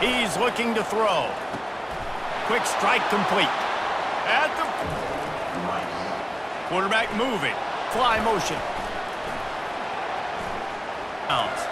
He's looking to throw. Quick strike complete. At the quarterback moving. Fly motion. Bounce.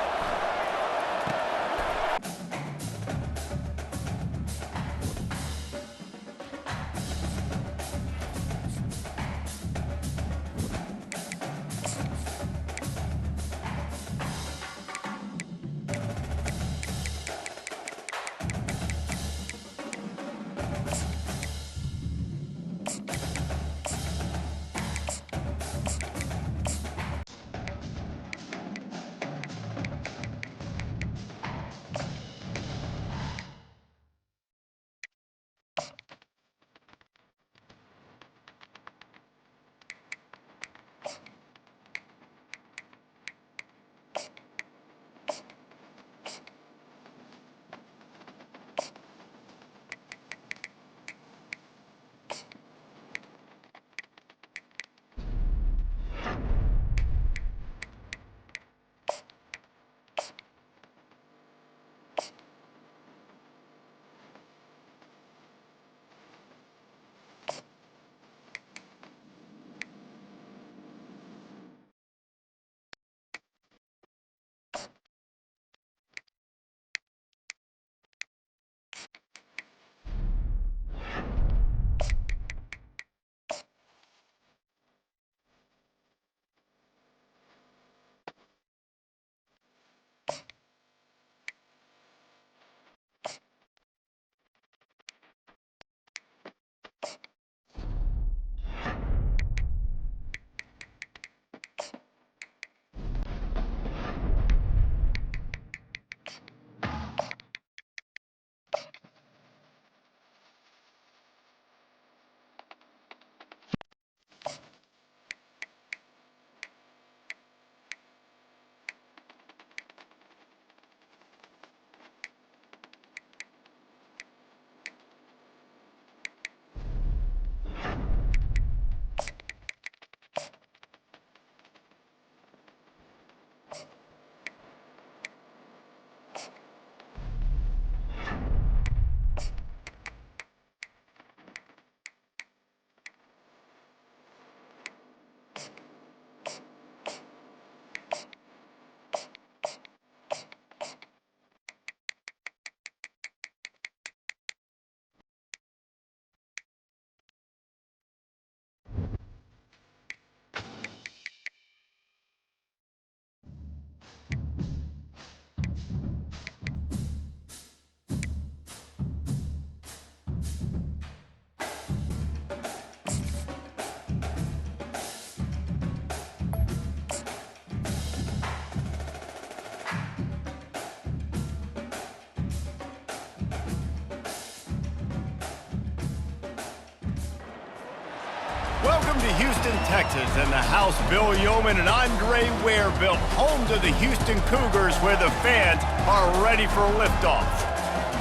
Welcome to Houston, Texas, and the house Bill Yeoman and Andre Ware built, home to the Houston Cougars, where the fans are ready for a liftoff.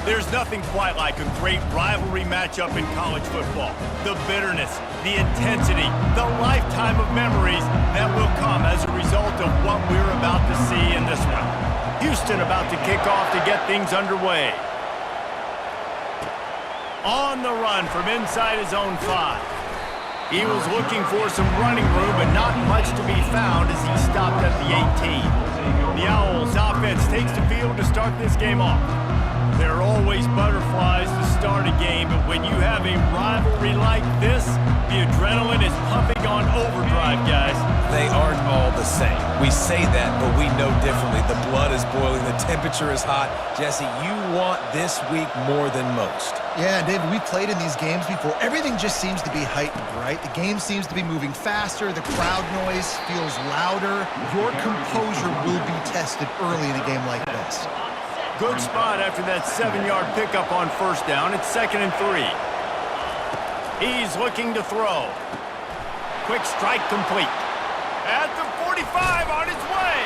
There's nothing quite like a great rivalry matchup in college football. The bitterness, the intensity, the lifetime of memories that will come as a result of what we're about to see in this one. Houston about to kick off to get things underway. On the run from inside his own 5. He was looking for some running room, but not much to be found as he stopped at the 18. The Owls offense takes the field to start this game off. There are always butterflies to start a game, but when you have a rivalry like this, the adrenaline is pumping on overdrive, guys. They aren't all the same. We say that, but we know differently. The blood is boiling. The temperature is hot. Jesse, you want this week more than most. Yeah, David, we've played in these games before. Everything just seems to be heightened, right? The game seems to be moving faster. The crowd noise feels louder. Your composure will be tested early in a game like this. Good spot after that 7-yard pickup on first down. It's 2nd and 3. He's looking to throw. Quick strike complete. At the 45, on his way.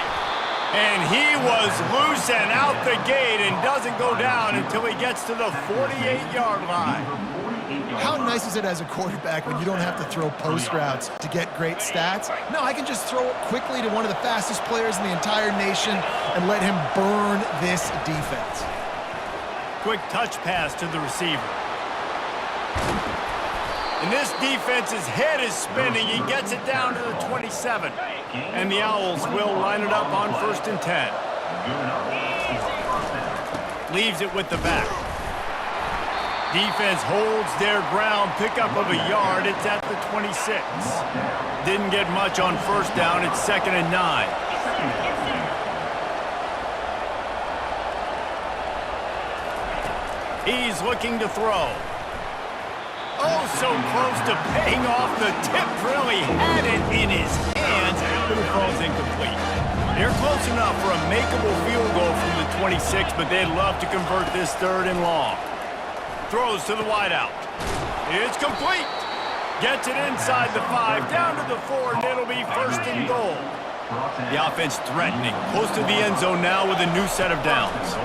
And he was loose and out the gate and doesn't go down until he gets to the 48-yard line. How nice is it as a quarterback when you don't have to throw post routes to get great stats? No, I can just throw it quickly to one of the fastest players in the entire nation and let him burn this defense. Quick touch pass to the receiver. And this defense's head is spinning. He gets it down to the 27. And the Owls will line it up on 1st and 10. Leaves it with the back. Defense holds their ground, pickup of a yard. It's at the 26. Didn't get much on 1st down. It's 2nd and 9. He's looking to throw. Oh, so close to paying off the tip drill. He had it in his hands, but it falls incomplete. They're close enough for a makeable field goal from the 26, but they'd love to convert this 3rd and long. Throws to the wideout. It's complete. Gets it inside the 5, down to the 4, and it'll be 1st and goal. The offense threatening, close to the end zone now with a new set of downs.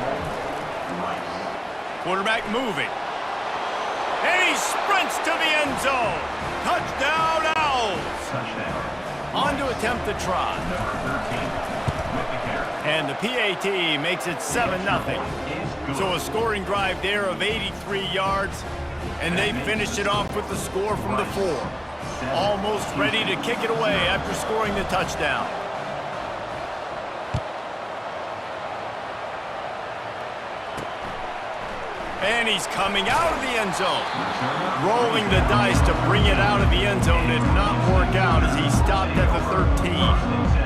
Quarterback moving. And he sprints to the end zone. Touchdown, Owls. On to attempt the try. And the PAT makes it 7-0. So a scoring drive there of 83 yards. And they finished it off with the score from the 4. Almost ready to kick it away after scoring the touchdown. And he's coming out of the end zone. Rolling the dice to bring it out of the end zone did not work out as he stopped at the 13.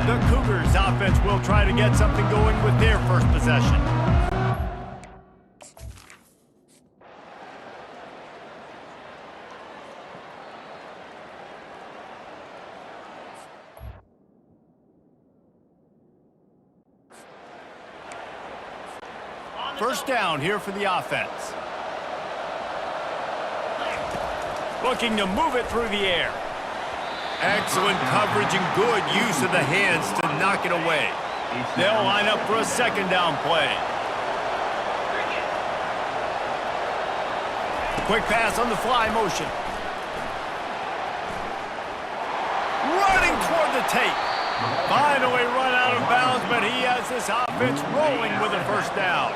The Cougars offense will try to get something going with their first possession. First down here for the offense. Looking to move it through the air. Excellent coverage and good use of the hands to knock it away. They'll line up for a 2nd down play. Quick pass on the fly motion. Running toward the tape. Finally run out of bounds, but he has this offense rolling with a 1st down.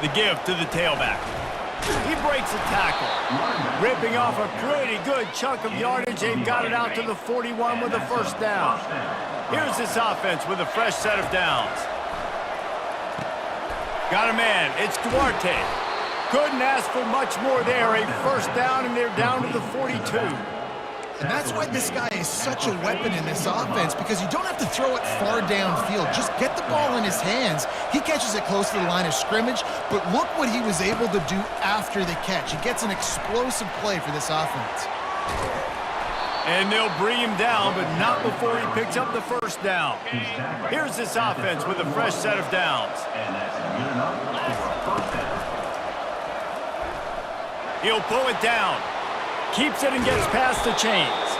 The give to the tailback. He breaks a tackle. Ripping off a pretty good chunk of yardage. They've got it out to the 41 with a 1st down. Here's this offense with a fresh set of downs. Got a man. It's Duarte. Couldn't ask for much more there. A 1st down, and they're down to the 42. And that's why this guy is such a weapon in this offense, because you don't have to throw it far downfield. Just get the ball in his hands. He catches it close to the line of scrimmage, but look what he was able to do after the catch. He gets an explosive play for this offense. And they'll bring him down, but not before he picks up the 1st down. Here's this offense with a fresh set of downs. He'll pull it down. Keeps it and gets past the chains.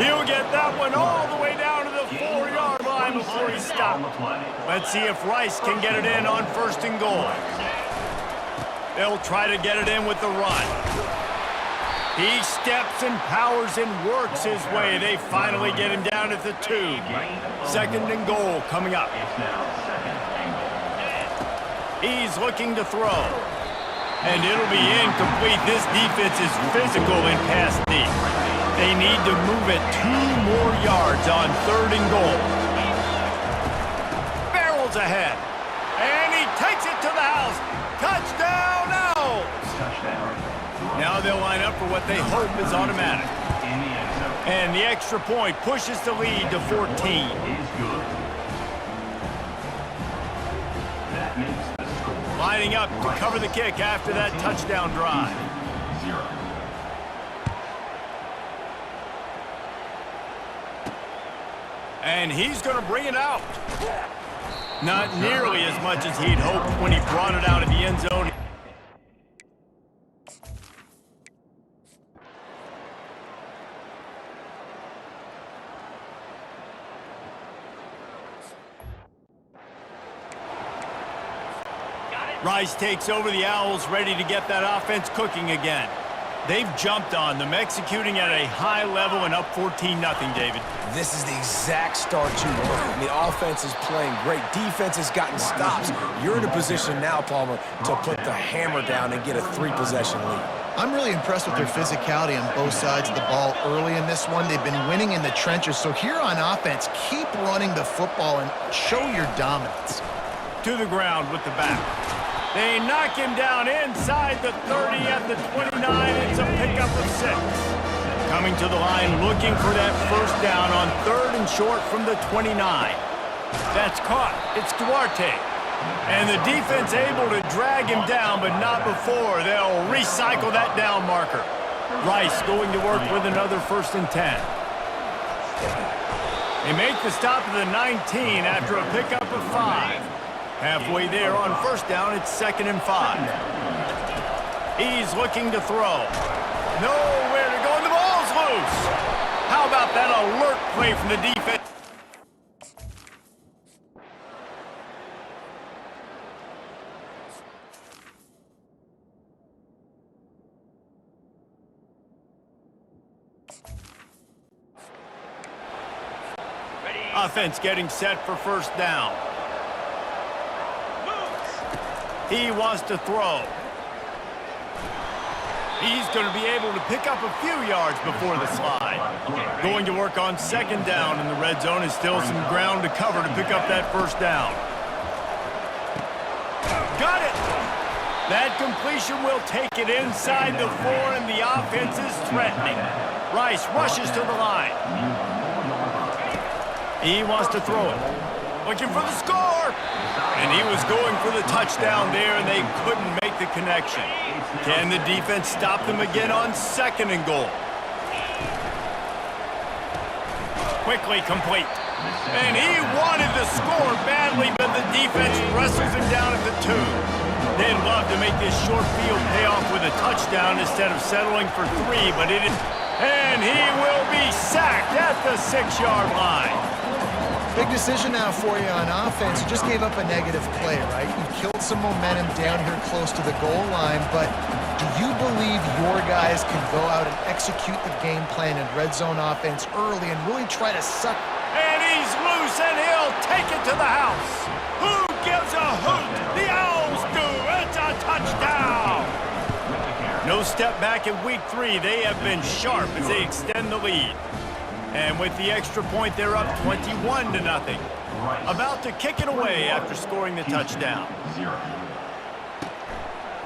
He'll get that one all the way down to the 4-yard line before he stops. Let's see if Rice can get it in on 1st and goal. They'll try to get it in with the run. He steps and powers and works his way. They finally get him down at the 2. 2nd and goal coming up. He's looking to throw. And it'll be incomplete. This defense is physical in pass deep. They need to move it 2 more yards on 3rd and goal. Barrels ahead. And he takes it to the house. Touchdown, Owls! Now they'll line up for what they hope is automatic. And the extra point pushes the lead to 14. Lining up to cover the kick after that touchdown drive. And he's going to bring it out. Not nearly as much as he'd hoped when he brought it out of the end zone. Rice takes over the Owls, ready to get that offense cooking again. They've jumped on them, executing at a high level and up 14-0, David. This is the exact start you want. The offense is playing great. Defense has gotten stops. You're in a position now, Palmer, to put the hammer down and get a 3-possession lead. I'm really impressed with their physicality on both sides of the ball early in this one. They've been winning in the trenches. So here on offense, keep running the football and show your dominance. To the ground with the back. They knock him down inside the 30 at the 29. It's a pickup of 6. Coming to the line, looking for that first down on 3rd and short from the 29. That's caught. It's Duarte. And the defense able to drag him down, but not before. They'll recycle that down marker. Rice going to work with another 1st and 10. They make the stop at the 19 after a pickup of 5. Halfway there on 1st down, it's 2nd and 5. He's looking to throw. Nowhere to go, and the ball's loose. How about that alert play from the defense? Offense getting set for 1st down. He wants to throw. He's going to be able to pick up a few yards before the slide. Going to work on 2nd down in the red zone. Is still some ground to cover to pick up that 1st down. Got it! That completion will take it inside the 4, and the offense is threatening. Rice rushes to the line. He wants to throw it. Looking for the score! And he was going for the touchdown there, and they couldn't make the connection. Can the defense stop them again on 2nd and goal? Quickly complete. And he wanted the score badly, but the defense wrestles him down at the 2. They'd love to make this short field pay off with a touchdown instead of settling for 3, but it is... And he will be sacked at the 6-yard line. Big decision now for you on offense. You just gave up a negative play, right? You killed some momentum down here close to the goal line, but do you believe your guys can go out and execute the game plan in red zone offense early and really try to suck? And he's loose, and he'll take it to the house. Who gives a hoot? The Owls do. It's a touchdown. No step back in week 3. They have been sharp as they extend the lead. And with the extra point, they're up 21-0. About to kick it away after scoring the touchdown.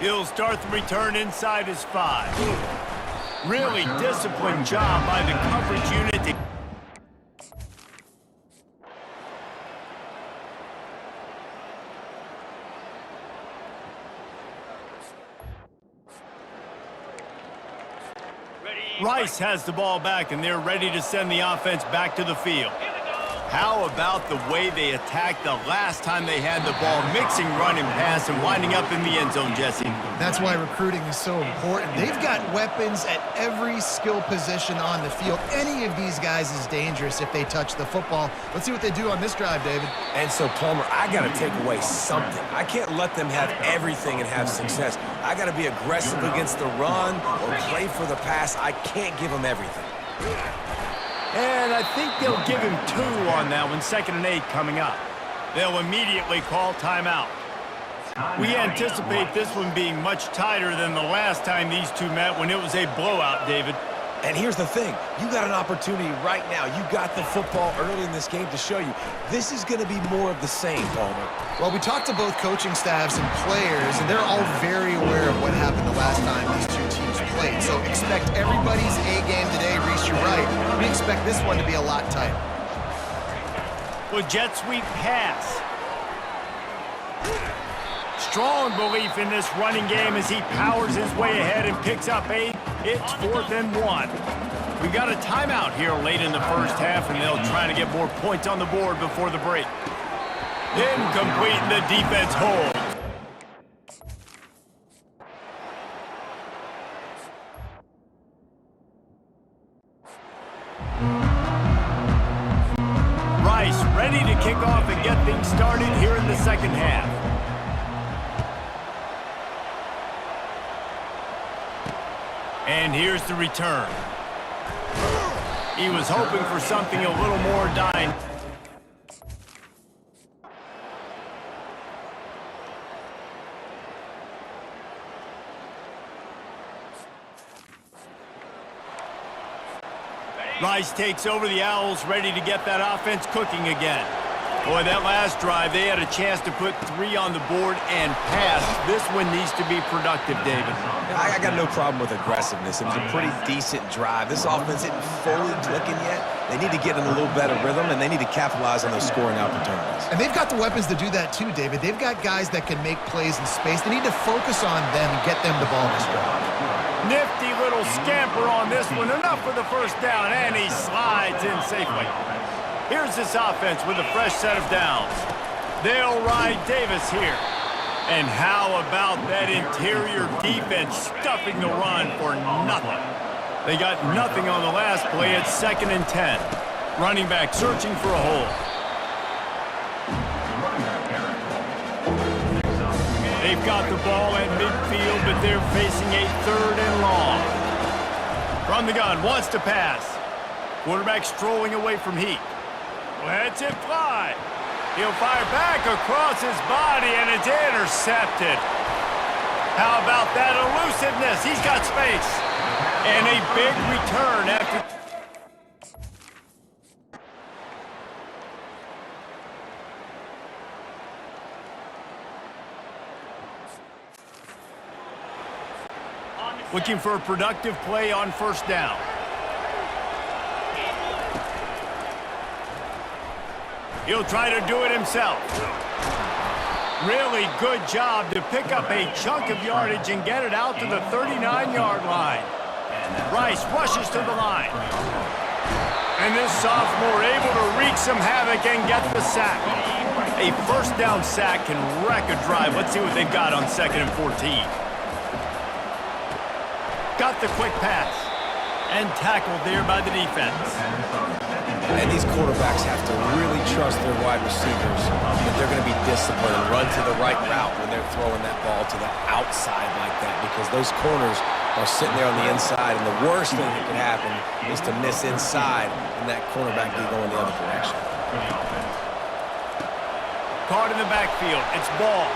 He'll start the return inside his 5. Really disciplined job by the coverage unit. Rice has the ball back, and they're ready to send the offense back to the field. How about the way they attacked the last time they had the ball, mixing run and pass and winding up in the end zone, Jesse? That's why recruiting is so important. They've got weapons at every skill position on the field. Any of these guys is dangerous if they touch the football. Let's see what they do on this drive, David. And so, Palmer, I got to take away something. I can't let them have everything and have success. I got to be aggressive against the run or play for the pass. I can't give them everything. And I think they'll give him 2 on that one, 2nd and 8 coming up. They'll immediately call timeout. We anticipate this one being much tighter than the last time these two met when it was a blowout, David. And here's the thing. You got an opportunity right now. You got the football early in this game to show you. This is going to be more of the same, Palmer. Well, we talked to both coaching staffs and players, and they're all very aware of what happened the last time these two teams played. So expect everybody's A game today. Reese, you're right. We expect this one to be a lot tighter. Well, jet sweep pass. Strong belief in this running game as he powers his way ahead and picks up 8. It's 4th and 1. We got a timeout here late in the first half, and they'll try to get more points on the board before the break. Incomplete, and the defense holds. Rice ready to kick off and get things started here in the second half. And here's the return. He was hoping for something a little more dynamic. Rice takes over the Owls, ready to get that offense cooking again. Boy, that last drive, they had a chance to put 3 on the board and pass. This one needs to be productive, David. I got no problem with aggressiveness. It was a pretty decent drive. This offense isn't fully clicking yet. They need to get in a little better rhythm, and they need to capitalize on those scoring opportunities. And they've got the weapons to do that too, David. They've got guys that can make plays in space. They need to focus on them and get them the ball this drive. Nifty little scamper on this one. Enough for the first down, and he slides in safely. Here's this offense with a fresh set of downs. They'll ride Davis here. And how about that interior defense stuffing the run for nothing? They got nothing on the last play. It's 2nd and 10. Running back searching for a hole. They've got the ball at midfield, but they're facing a 3rd and long. From the gun, wants to pass. Quarterback strolling away from Heat. Lets it fly. He'll fire back across his body, and it's intercepted. How about that elusiveness? He's got space. And a big return after... Looking for a productive play on 1st down. He'll try to do it himself. Really good job to pick up a chunk of yardage and get it out to the 39-yard line. Rice rushes to the line. And this sophomore able to wreak some havoc and get the sack. A 1st down sack can wreck a drive. Let's see what they've got on 2nd and 14. Got the quick pass. And tackled there by the defense. And these quarterbacks have to really trust their wide receivers that they're going to be disciplined and run to the right route when they're throwing that ball to the outside like that, because those corners are sitting there on the inside, and the worst thing that can happen is to miss inside and that cornerback be going the other direction. Caught in the backfield. It's ball.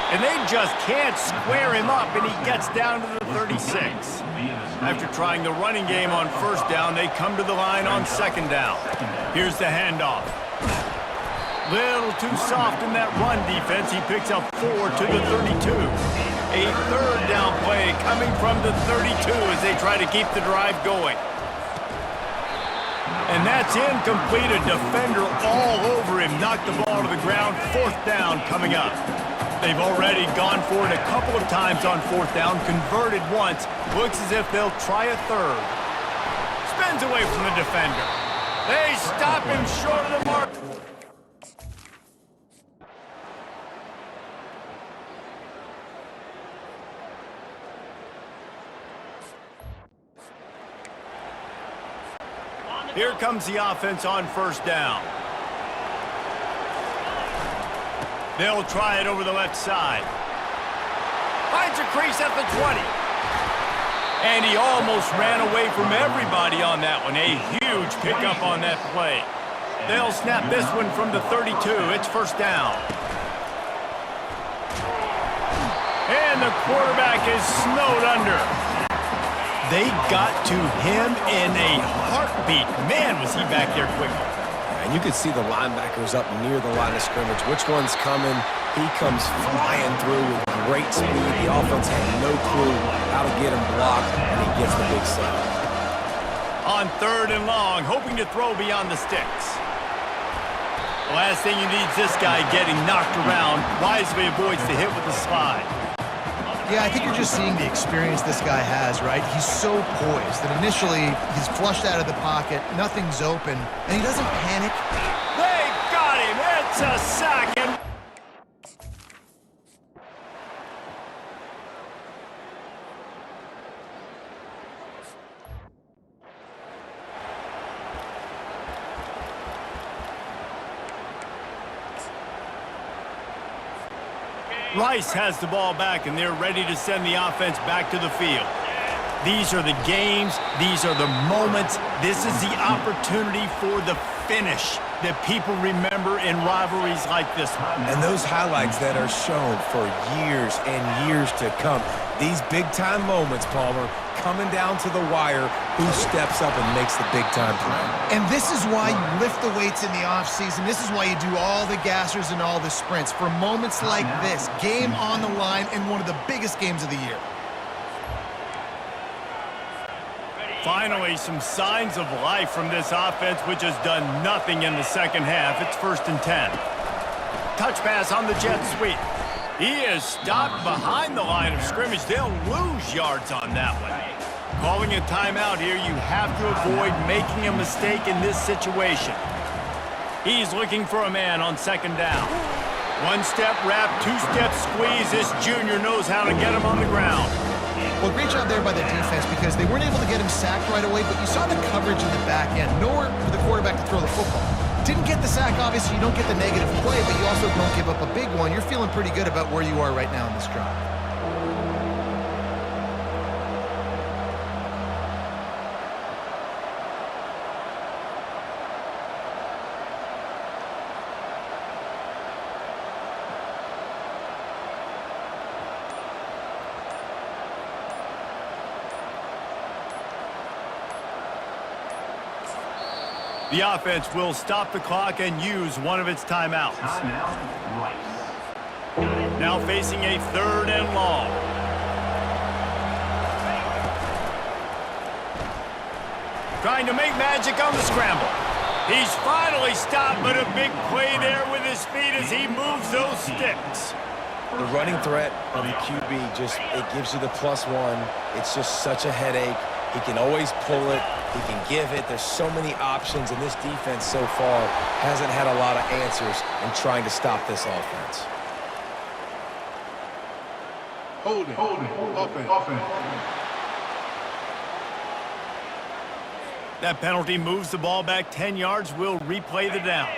And they just can't square him up, and he gets down to the 36. After trying the running game on 1st down, they come to the line on 2nd down. Here's the handoff. Little too soft in that run defense. He picks up 4 to the 32. A 3rd down play coming from the 32 as they try to keep the drive going. And that's incomplete. A defender all over him. Knocked the ball to the ground. 4th down coming up. They've already gone for it a couple of times on 4th down, converted once. Looks as if they'll try a 3rd. Spins away from the defender. They stop him short of the mark. Here comes the offense on 1st down. They'll try it over the left side. Finds a crease at the 20. And he almost ran away from everybody on that one. A huge pickup on that play. They'll snap this one from the 32. It's 1st down. And the quarterback is snowed under. They got to him in a heartbeat. Man, was he back there quickly. And you could see the linebackers up near the line of scrimmage. Which one's coming? He comes flying through with great speed. The offense had no clue how to get him blocked, and he gets the big save. On 3rd and long, hoping to throw beyond the sticks. The last thing you need is this guy getting knocked around. Wisely avoids the hit with the slide. Yeah, I think you're just seeing the experience this guy has, right? He's so poised that initially he's flushed out of the pocket, nothing's open, and he doesn't panic. They got him! It's a sack! And Rice has the ball back, and they're ready to send the offense back to the field. These are the games. These are the moments. This is the opportunity for the finish that people remember in rivalries like this one. And those highlights that are shown for years and years to come. These big-time moments, Palmer, coming down to the wire, who steps up and makes the big-time play. And this is why you lift the weights in the offseason. This is why you do all the gassers and all the sprints. For moments like this, game on the line in one of the biggest games of the year. Finally, some signs of life from this offense, which has done nothing in the second half. It's 1st and 10. Touch pass on the jet sweep. He is stopped behind the line of scrimmage. They'll lose yards on that one. Calling a timeout here, you have to avoid making a mistake in this situation. He's looking for a man on 2nd down. 1-step wrap, 2-step squeeze. This junior knows how to get him on the ground. Well, great job there by the defense because they weren't able to get him sacked right away, but you saw the coverage in the back end. Nowhere for the quarterback to throw the football. Didn't get the sack, obviously. You don't get the negative play, but you also don't give up a big one. You're feeling pretty good about where you are right now in this drive. The offense will stop the clock and use one of its timeouts. Now facing a 3rd and long. Trying to make magic on the scramble. He's finally stopped, but a big play there with his feet as he moves those sticks. The running threat of the QB it gives you the +1. It's just such a headache. He can always pull it. He can give it. There's so many options, and this defense so far hasn't had a lot of answers in trying to stop this offense. Hold it. Offense. That penalty moves the ball back 10 yards. We'll replay the down.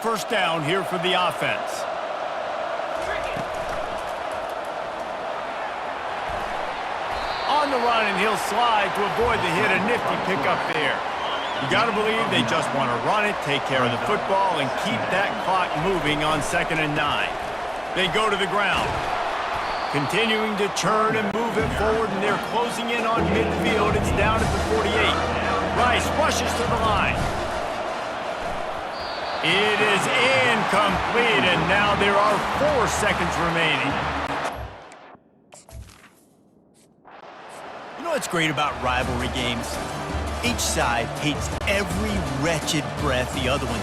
1st down here for the offense. On the run, and he'll slide to avoid the hit. A nifty pickup there. You got to believe they just want to run it, take care of the football, and keep that clock moving on 2nd and 9. They go to the ground. Continuing to turn and move it forward, and they're closing in on midfield. It's down at the 48. Rice rushes to the line. It is incomplete, and now there are 4 seconds remaining. You know what's great about rivalry games? Each side hates every wretched breath the other one